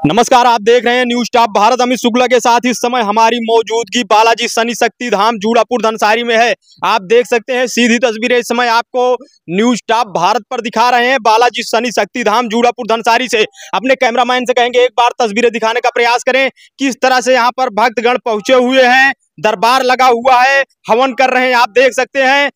नमस्कार, आप देख रहे हैं न्यूज टॉप भारत। अमित शुक्ला के साथ इस समय हमारी मौजूदगी बालाजी शनि शक्ति धाम जूड़ापुर धनसारी में है। आप देख सकते हैं सीधी तस्वीरें इस समय आपको न्यूज टॉप भारत पर दिखा रहे हैं बालाजी शनि शक्ति धाम जूड़ापुर धनसारी से। अपने कैमरामैन से कहेंगे एक बार तस्वीरें दिखाने का प्रयास करें, किस तरह से यहाँ पर भक्तगण पहुंचे हुए हैं, दरबार लगा हुआ है, हवन कर रहे हैं। आप देख सकते हैं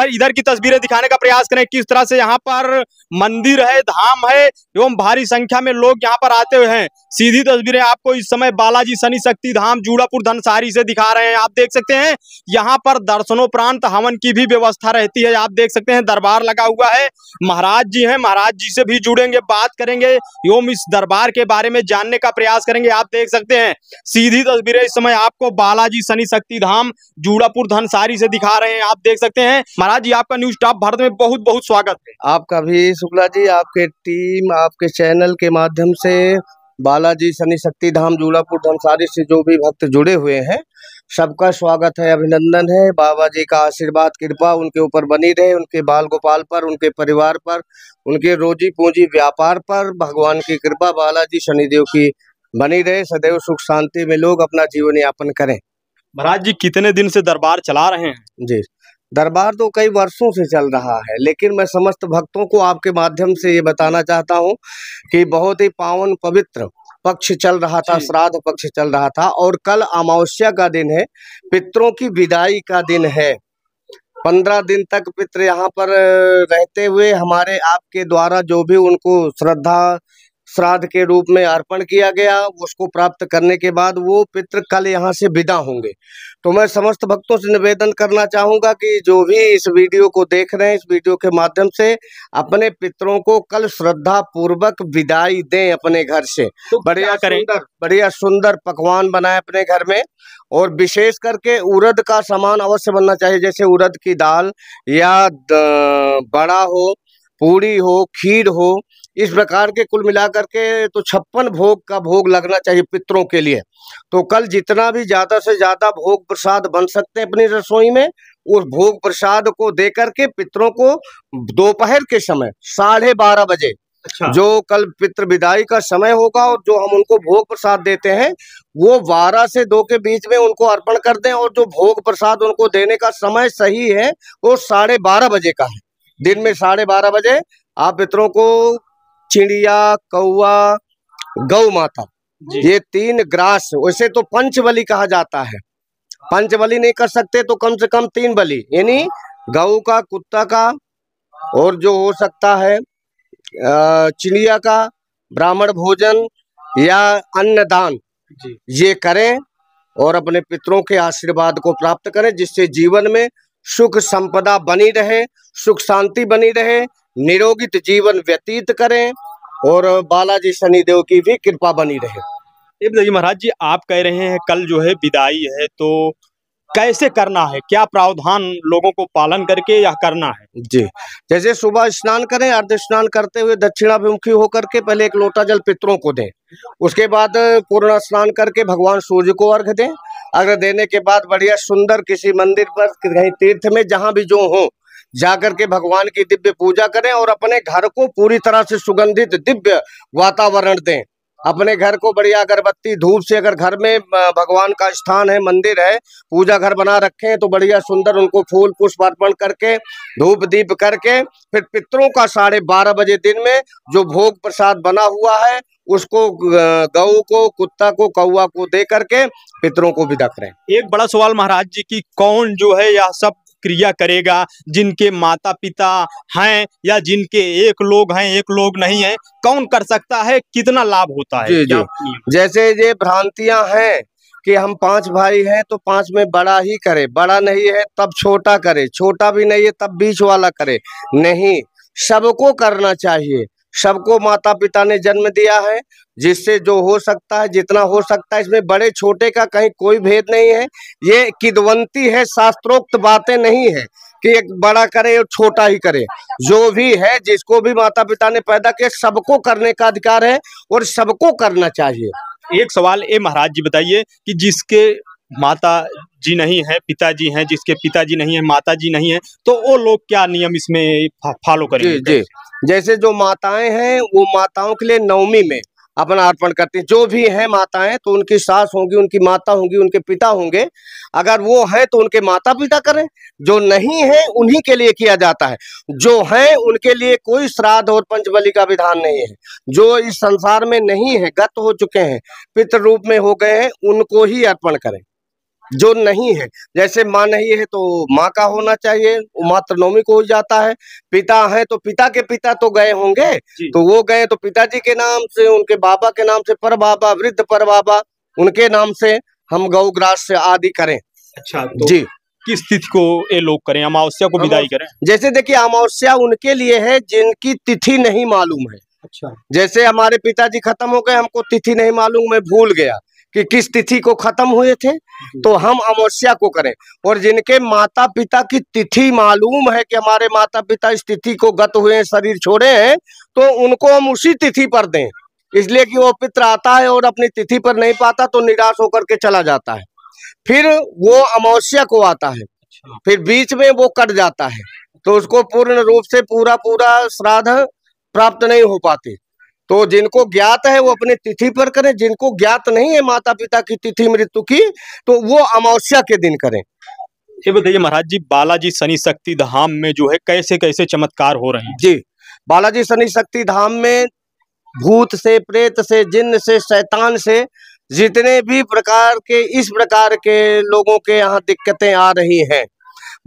इधर की तस्वीरें दिखाने का प्रयास करें, किस तरह से यहाँ पर मंदिर है, धाम है एवं भारी संख्या में लोग यहाँ पर आते हुए हैं। सीधी तस्वीरें आपको इस समय बालाजी शनि शक्ति धाम जूड़ापुर धनसारी से दिखा रहे हैं। आप देख सकते हैं यहाँ पर दर्शनोपरांत हवन की भी व्यवस्था रहती है। आप देख सकते हैं दरबार लगा हुआ है, महाराज जी हैं, महाराज जी से भी जुड़ेंगे, बात करेंगे एवं इस दरबार के बारे में जानने का प्रयास करेंगे। आप देख सकते हैं सीधी तस्वीरें इस समय आपको बालाजी शनि शक्ति धाम जूड़ापुर धनसारी से दिखा रहे हैं। आप देख सकते हैं महाराज जी, आपका न्यूज टॉप भारत में बहुत बहुत स्वागत है। आपका भी शुक्ला जी, आपके टीम, आपके चैनल के माध्यम से बालाजी शनि शक्ति धाम जूड़ापुर धनसारी से जो भी भक्त जुड़े हुए हैं सबका स्वागत है, अभिनंदन है। बाबा जी का आशीर्वाद कृपा उनके ऊपर बनी रहे, उनके बाल गोपाल पर, उनके परिवार पर, उनके रोजी पूंजी व्यापार पर भगवान की कृपा बालाजी शनिदेव की बनी रहे। सदैव सुख शांति में लोग अपना जीवन यापन करें। महाराज जी, कितने दिन से दरबार चला रहे हैं? जी, दरबार तो कई वर्षों से चल रहा है, लेकिन मैं समस्त भक्तों को आपके माध्यम से ये बताना चाहता हूँ कि बहुत ही पावन पवित्र पक्ष चल रहा था, श्राद्ध पक्ष चल रहा था और कल अमावस्या का दिन है, पितरों की विदाई का दिन है। 15 दिन तक पितृ यहाँ पर रहते हुए हमारे आपके द्वारा जो भी उनको श्रद्धा श्राद्ध के रूप में अर्पण किया गया, उसको प्राप्त करने के बाद वो पितृ कल यहाँ से विदा होंगे। तो मैं समस्त भक्तों से निवेदन करना चाहूँगा कि जो भी इस वीडियो को देख रहे हैं, इस वीडियो के माध्यम से अपने पितरों को कल श्रद्धा पूर्वक विदाई दें अपने घर से। तो बढ़िया सुंदर पकवान बनाएं अपने घर में, और विशेष करके उड़द का सामान अवश्य बनना चाहिए, जैसे उड़द की दाल या बड़ा हो, पूड़ी हो, खीर हो, इस प्रकार के कुल मिलाकर के तो 56 भोग का भोग लगना चाहिए पितरों के लिए। तो कल जितना भी ज्यादा से ज्यादा भोग प्रसाद बन सकते हैं अपनी रसोई में, उस भोग प्रसाद को देकर के पितरों को दोपहर के समय 12:30 बजे जो कल पितृ विदाई का समय होगा और जो हम उनको भोग प्रसाद देते हैं वो 12 से 2 के बीच में उनको अर्पण कर दें। और जो भोग प्रसाद उनको देने का समय सही है वो 12:30 बजे का है। दिन में 12:30 बजे आप पितरों को चिड़िया, कौआ, गौ माता, ये 3 ग्रास, वैसे तो पंचबली कहा जाता है, पंचबली नहीं कर सकते तो कम से कम 3 बलि, यानी गौ का, कुत्ता का और जो हो सकता है चिड़िया का, ब्राह्मण भोजन या अन्नदान, ये करें और अपने पितरों के आशीर्वाद को प्राप्त करें, जिससे जीवन में सुख संपदा बनी रहे, सुख शांति बनी रहे, निरोगित जीवन व्यतीत करें और बालाजी शनिदेव की भी कृपा बनी रहे। ये बताइए महाराज जी, आप कह रहे हैं कल जो है विदाई है, तो कैसे करना है, क्या प्रावधान लोगों को पालन करके या करना है? जी, जैसे सुबह स्नान करें, अर्ध स्नान करते हुए दक्षिणाभिमुखी होकर के पहले 1 लोटा जल पितरों को दें, उसके बाद पूर्ण स्नान करके भगवान सूर्य को अर्घ दें। अर्घ देने के बाद बढ़िया सुंदर किसी मंदिर पर, कहीं तीर्थ में, जहां भी जो हो, जाकर के भगवान की दिव्य पूजा करें और अपने घर को पूरी तरह से सुगंधित दिव्य वातावरण दें। अपने घर को बढ़िया अगरबत्ती धूप से, अगर घर में भगवान का स्थान है, मंदिर है, पूजा घर बना रखे हैं, तो बढ़िया सुंदर उनको फूल पुष्प अर्पण करके, धूप दीप करके, फिर पितरों का 12:30 बजे दिन में जो भोग प्रसाद बना हुआ है उसको गऊ को, कुत्ता को, कौआ को दे करके पितरों को विदा करें। एक बड़ा सवाल महाराज जी की, कौन जो है यह सब क्रिया करेगा? जिनके माता पिता हैं या जिनके एक लोग हैं एक लोग नहीं है, कौन कर सकता है? कितना लाभ होता है? जी, जैसे ये भ्रांतियां हैं कि हम 5 भाई हैं तो 5 में बड़ा ही करे, बड़ा नहीं है तब छोटा करे, छोटा भी नहीं है तब बीच वाला करे, नहीं, सबको करना चाहिए। सबको माता पिता ने जन्म दिया है, जिससे जो हो सकता है, जितना हो सकता है, इसमें बड़े छोटे का कहीं कोई भेद नहीं है। ये किदवंती है, शास्त्रोक्त बातें नहीं है कि एक बड़ा करे और छोटा ही करे। जो भी है, जिसको भी माता पिता ने पैदा किया, सबको करने का अधिकार है और सबको करना चाहिए। एक सवाल ये महाराज जी बताइए कि जिसके माता जी नहीं है, पिताजी हैं, जिसके पिताजी नहीं है, माता जी नहीं है, तो वो लोग क्या नियम इसमें फॉलो करेंगे? जी, जैसे जो माताएं हैं वो माताओं के लिए नवमी में अपना अर्पण करती हैं। जो भी हैं माताएं, तो उनकी सास होंगी, उनकी माता होंगी, उनके पिता होंगे। अगर वो हैं तो उनके माता पिता करें, जो नहीं है उन्हीं के लिए किया जाता है। जो हैं उनके लिए कोई श्राद्ध और पंचबलि का विधान नहीं है। जो इस संसार में नहीं है, गत हो चुके हैं, पितृ रूप में हो गए हैं, उनको ही अर्पण करें। जो नहीं है, जैसे माँ नहीं है तो माँ का होना चाहिए, वो मातृ नवमी को हो जाता है। पिता है तो पिता के पिता तो गए होंगे, तो वो गए तो पिताजी के नाम से, उनके बाबा के नाम से, पर बाबा, वृद्ध पर बाबा, उनके नाम से हम गौ ग्रास आदि करें। अच्छा, तो जी, किस तिथि को ये लोग करें, अमावस्या को विदाई करें? जैसे देखिए, अमावस्या उनके लिए है जिनकी तिथि नहीं मालूम है। अच्छा, जैसे हमारे पिताजी खत्म हो गए, हमको तिथि नहीं मालूम, मैं भूल गया कि किस तिथि को खत्म हुए थे, तो हम अमावस्या को करें। और जिनके माता पिता की तिथि मालूम है कि हमारे माता पिता इस तिथि को गत हुए हैं, शरीर छोड़े हैं, तो उनको हम उसी तिथि पर दें। इसलिए कि वो पित्र आता है और अपनी तिथि पर नहीं पाता तो निराश होकर के चला जाता है। फिर वो अमावस्या को आता है, फिर बीच में वो कट जाता है, तो उसको पूर्ण रूप से पूरा श्राद्ध प्राप्त नहीं हो पाते। तो जिनको ज्ञात है वो अपने तिथि पर करें, जिनको ज्ञात नहीं है माता पिता की तिथि मृत्यु की, तो वो अमावस्या के दिन करें। ये बताइए महाराज जी, बालाजी शनि शक्ति धाम में जो है कैसे कैसे चमत्कार हो रहे हैं? जी, बालाजी शनि शक्ति धाम में भूत से, प्रेत से, जिन्न से, शैतान से, जितने भी प्रकार के इस प्रकार के लोगों के यहाँ दिक्कतें आ रही हैं,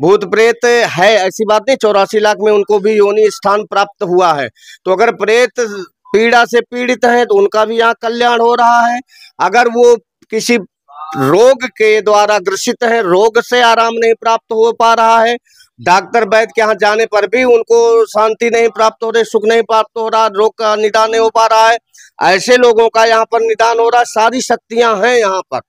भूत प्रेत है ऐसी बात नहीं, 84 लाख में उनको भी योनि स्थान प्राप्त हुआ है। तो अगर प्रेत पीड़ा से पीड़ित हैं तो उनका भी यहाँ कल्याण हो रहा है। अगर वो किसी रोग के द्वारा ग्रसित है, रोग से आराम नहीं प्राप्त हो पा रहा है, डॉक्टर वैद्य के यहाँ जाने पर भी उनको शांति नहीं प्राप्त हो रही, सुख नहीं प्राप्त हो रहा, रोग का निदान नहीं हो पा रहा है, ऐसे लोगों का यहाँ पर निदान हो रहा है। सारी शक्तियां हैं यहाँ पर।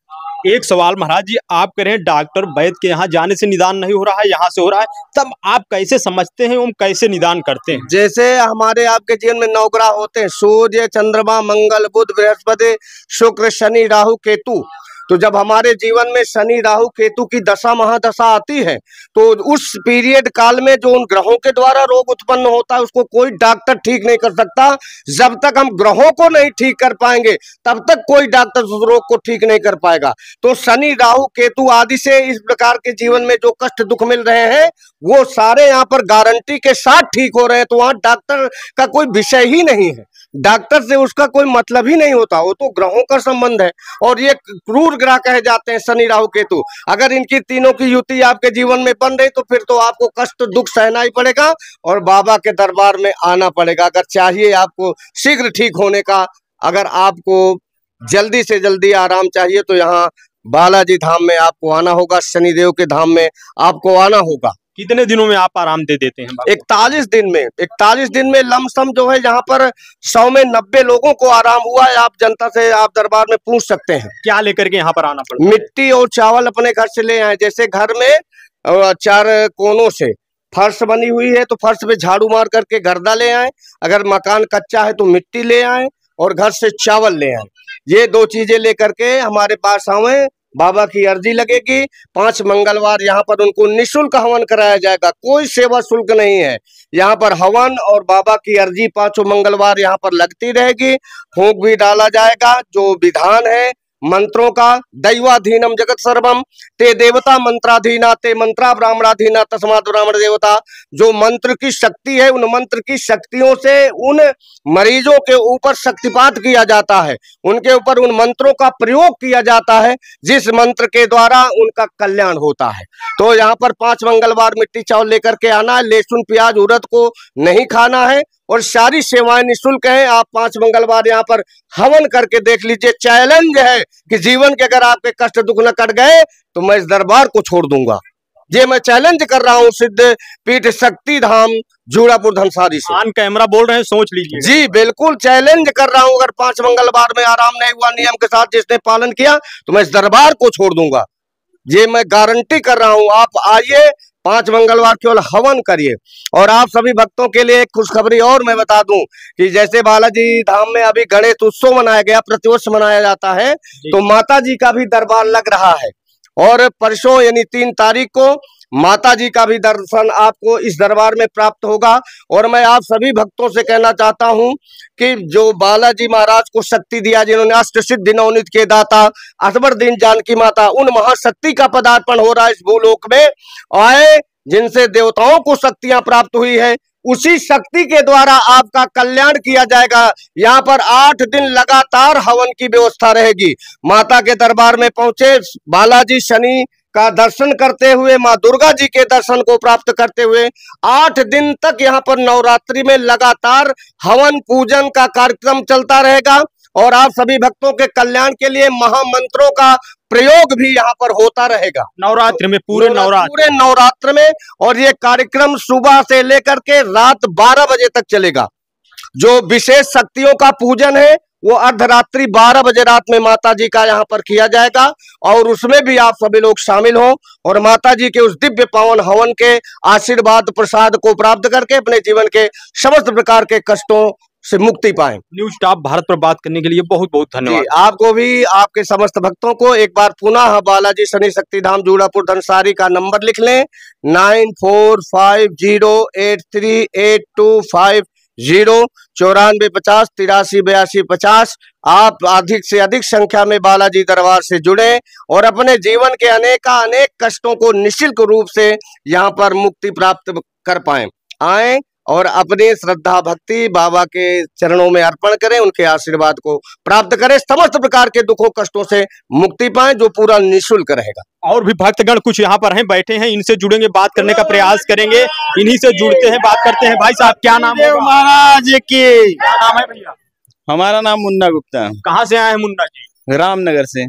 एक सवाल महाराज जी, आप कह रहे हैं डॉक्टर वैद्य के यहाँ जाने से निदान नहीं हो रहा है, यहाँ से हो रहा है, तब आप कैसे समझते हैं, हम कैसे निदान करते हैं? जैसे हमारे आपके जीवन में 9 ग्रह होते हैं, सूर्य, चंद्रमा, मंगल, बुध, बृहस्पति, शुक्र, शनि, राहु, केतु। तो जब हमारे जीवन में शनि, राहु, केतु की दशा महादशा आती है, तो उस पीरियड काल में जो उन ग्रहों के द्वारा रोग उत्पन्न होता है उसको कोई डॉक्टर ठीक नहीं कर सकता। जब तक हम ग्रहों को नहीं ठीक कर पाएंगे तब तक कोई डॉक्टर उस रोग को ठीक नहीं कर पाएगा। तो शनि, राहु, केतु आदि से इस प्रकार के जीवन में जो कष्ट दुख मिल रहे हैं वो सारे यहाँ पर गारंटी के साथ ठीक हो रहे हैं। तो वहाँ डॉक्टर का कोई विषय ही नहीं है, डॉक्टर से उसका कोई मतलब ही नहीं होता, वो तो ग्रहों का संबंध है। और ये क्रूर ग्रह कहे जाते हैं शनि, राहु, केतु। अगर इनकी तीनों की युति आपके जीवन में बन रही तो फिर तो आपको कष्ट दुख सहना ही पड़ेगा और बाबा के दरबार में आना पड़ेगा। अगर चाहिए आपको शीघ्र ठीक होने का, अगर आपको जल्दी से जल्दी आराम चाहिए तो यहाँ बालाजी धाम में आपको आना होगा, शनिदेव के धाम में आपको आना होगा। कितने दिनों में आप आराम दे देते हैं? 41 दिन में, 41 दिन में लमसम जो है यहाँ पर 100 में 90 लोगों को आराम हुआ है। आप जनता से आप दरबार में पूछ सकते हैं। क्या लेकर के यहाँ पर आना पड़ता है? मिट्टी और चावल अपने घर से ले आए। जैसे घर में 4 कोनों से फर्श बनी हुई है तो फर्श पे झाड़ू मार करके गर्दा ले आए, अगर मकान कच्चा है तो मिट्टी ले आए और घर से चावल ले आए। ये 2 चीजें लेकर के हमारे पास आए, बाबा की अर्जी लगेगी। 5 मंगलवार यहाँ पर उनको निःशुल्क हवन कराया जाएगा, कोई सेवा शुल्क नहीं है। यहाँ पर हवन और बाबा की अर्जी 5 मंगलवार यहाँ पर लगती रहेगी। फूंक भी डाला जाएगा। जो विधान है मंत्रों का, दैवाधीनम जगत सर्वम, ते देवता मंत्राधीना, ते मंत्रा ब्राह्मणाधीना, तस्मात् ब्राह्मण देवता। जो मंत्र की शक्ति है, उन मंत्र की शक्तियों से उन मरीजों के ऊपर शक्तिपात किया जाता है, उनके ऊपर उन मंत्रों का प्रयोग किया जाता है जिस मंत्र के द्वारा उनका कल्याण होता है। तो यहाँ पर 5 मंगलवार मिट्टी चावल लेकर के आना है। लहसुन प्याज उड़द को नहीं खाना है और सारी सेवाएं निःशुल्क हैं। आप 5 मंगलवार यहाँ पर हवन करके देख लीजिए। चैलेंज है कि जीवन के अगर आपके कष्ट दुख न कट गए तो मैं इस दरबार को छोड़ दूंगा। ये मैं चैलेंज कर रहा हूँ सिद्ध पीठ शक्ति धाम जूड़ापुर धनसारी से। ऑन कैमरा बोल रहे हैं, सोच लीजिए। जी बिल्कुल चैलेंज कर रहा हूँ। अगर 5 मंगलवार में आराम नहीं हुआ नियम के साथ जिसने पालन किया तो मैं इस दरबार को छोड़ दूंगा। ये मैं गारंटी कर रहा हूँ। आप आइए, 5 मंगलवार केवल हवन करिए। और आप सभी भक्तों के लिए एक खुशखबरी और मैं बता दूं कि जैसे बालाजी धाम में अभी गणेश उत्सव मनाया गया, प्रतिवर्ष मनाया जाता है, तो माता जी का भी दरबार लग रहा है। और परसों यानी 3 तारीख को माता जी का भी दर्शन आपको इस दरबार में प्राप्त होगा। और मैं आप सभी भक्तों से कहना चाहता हूं कि जो बालाजी महाराज को शक्ति दिया, जिन्होंने अष्ट सिद्धि नवनीत के दाता अकबरदीन जानकी माता, उन महाशक्ति का पदार्पण हो रहा है इस भूलोक में। आए जिनसे देवताओं को शक्तियां प्राप्त हुई है, उसी शक्ति के द्वारा आपका कल्याण किया जाएगा। यहाँ पर 8 दिन लगातार हवन की व्यवस्था रहेगी। माता के दरबार में पहुंचे, बालाजी शनि का दर्शन करते हुए, माँ दुर्गा जी के दर्शन को प्राप्त करते हुए 8 दिन तक यहाँ पर नवरात्रि में लगातार हवन पूजन का कार्यक्रम चलता रहेगा। और आप सभी भक्तों के कल्याण के लिए महामंत्रों का प्रयोग भी यहाँ पर होता रहेगा नवरात्र में, पूरे नवरात्र में। और ये कार्यक्रम सुबह से लेकर के रात 12 बजे तक चलेगा। जो विशेष शक्तियों का पूजन है वो अर्धरात्रि 12 बजे रात में माता जी का यहाँ पर किया जाएगा। और उसमें भी आप सभी लोग शामिल हो और माता जी के उस दिव्य पावन हवन के आशीर्वाद प्रसाद को प्राप्त करके अपने जीवन के समस्त प्रकार के कष्टों से मुक्ति पाएं। न्यूज स्टाफ भारत पर बात करने के लिए बहुत बहुत धन्यवाद। आपको भी, आपके समस्त भक्तों को एक बार पुनः बालाजी शनि शक्ति धाम जूड़ापुर धनसारी का नंबर लिख लें, 9450838250 9450 8382 50। आप अधिक से अधिक संख्या में बालाजी दरबार से जुड़े और अपने जीवन के अनेक कष्टों को निःशुल्क रूप से यहाँ पर मुक्ति प्राप्त कर पाएं। आए और अपनी श्रद्धा भक्ति बाबा के चरणों में अर्पण करें, उनके आशीर्वाद को प्राप्त करें, समस्त प्रकार के दुखों कष्टों से मुक्ति पाएं, जो पूरा निःशुल्क रहेगा। और भी भक्तगण कुछ यहाँ पर हैं, बैठे हैं, इनसे जुड़ेंगे, बात करने का प्रयास करेंगे। इन्हीं से जुड़ते हैं, बात करते हैं। भाई साहब, क्या नाम है महाराज की? क्या नाम है भैया? हमारा नाम मुन्ना गुप्ता। कहाँ से आए हैं मुन्ना जी? रामनगर से।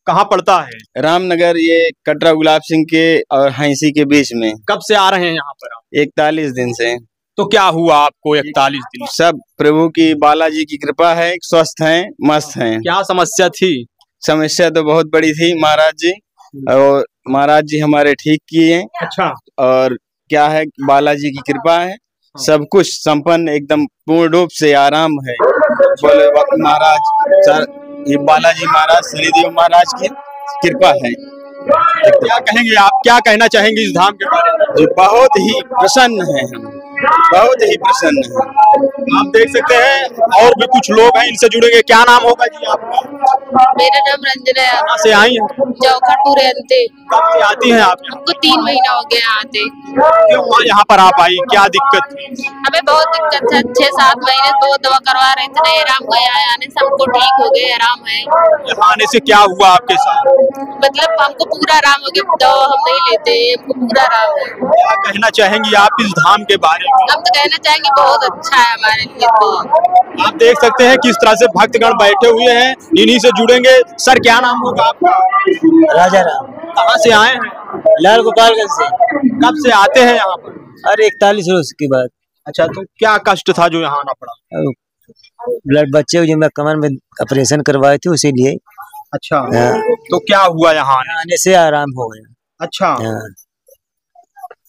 कहाँ पड़ता है रामनगर? ये कटरा गुलाब सिंह के और हंसी के बीच में। कब से आ रहे हैं यहाँ पर आप? 41 दिन से। तो क्या हुआ आपको 41 दिन? सब प्रभु की, बालाजी की कृपा है, स्वस्थ हैं, मस्त हैं। क्या समस्या थी? समस्या तो बहुत बड़ी थी महाराज जी, और महाराज जी हमारे ठीक किए। अच्छा। और क्या है, बालाजी की कृपा है, सब कुछ संपन्न एकदम पूर्ण रूप से आराम है। बोले महाराज सर, ये बालाजी महाराज, शनिदेव महाराज की कृपा है। क्या कहेंगे आप, क्या कहना चाहेंगे इस धाम के बारे में? जो बहुत ही प्रसन्न है, हम बहुत ही प्रसन्न है। आप देख सकते हैं और भी कुछ लोग हैं, इनसे जुड़ेंगे। क्या नाम होगा जी आपका? मेरा नाम रंजना है। कहाँ से आई हैं? चौखटपुर अंते। कब से आती हैं आप? हमको 3 महीना हो गया आते। क्यों यहाँ पर आप आई, क्या दिक्कत थी? हमें बहुत दिक्कत है, 6-7 महीने बहुत दवा करवा रहे थे, नहीं आराम गया है, आने से हमको ठीक हो गए, आराम है। यहाँ आने से क्या हुआ आपके साथ? मतलब हमको पूरा आराम हो गया, दवा हम नहीं लेते, हमको पूरा आराम है। क्या कहना चाहेंगी आप इस धाम के बारे में? हम तो कहना चाहेंगे बहुत अच्छा है हमारे लिए। आप देख सकते हैं किस तरह से भक्तगण बैठे हुए हैं, इन्हीं से जुड़ेंगे। सर, क्या नाम होगा आपका? राजा राम। कहाँ से आए हैं? लाल गोपालगंज से। कब से आते हैं यहाँ पर? अरे 41 रोज की बात। अच्छा, तो क्या कष्ट था जो यहाँ आना पड़ा? ब्लड बच्चे जो मैं कमर में ऑपरेशन करवाए थे, उसीलिए। अच्छा। तो क्या हुआ यहाँ आने से आराम हो गया। अच्छा।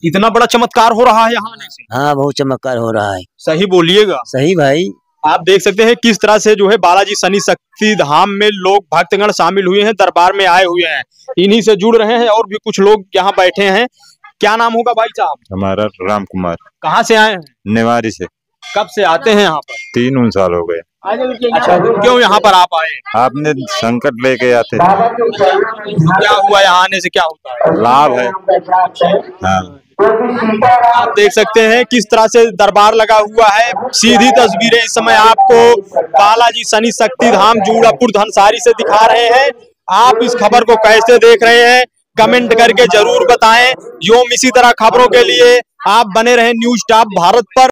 इतना बड़ा चमत्कार हो रहा है यहाँ आने से? हाँ, बहुत चमत्कार हो रहा है। सही बोलिएगा। सही भाई। आप देख सकते हैं किस तरह से जो है बालाजी शनि शक्ति धाम में लोग भक्तगण शामिल हुए हैं, दरबार में आए हुए हैं, इन्हीं से जुड़ रहे हैं। और भी कुछ लोग यहाँ बैठे हैं। क्या नाम होगा भाई साहब? हमारा राम कुमार। कहाँ से आए हैं? नेवारी से। कब से आते हैं यहाँ पर? 3 साल हो गए। अच्छा, क्यों यहाँ पर आप आए? आपने संकट लेके आते थे। क्या हुआ, यहाँ आने से क्या होता है? लाभ है। हाँ। आप देख सकते हैं किस तरह से दरबार लगा हुआ है। सीधी तस्वीरें इस समय आपको बालाजी शनि शक्ति धाम जूड़ापुर धनसारी से दिखा रहे हैं। आप इस खबर को कैसे देख रहे हैं, कमेंट करके जरूर बताएं। यूं इसी तरह खबरों के लिए आप बने रहें न्यूज स्टाफ भारत पर।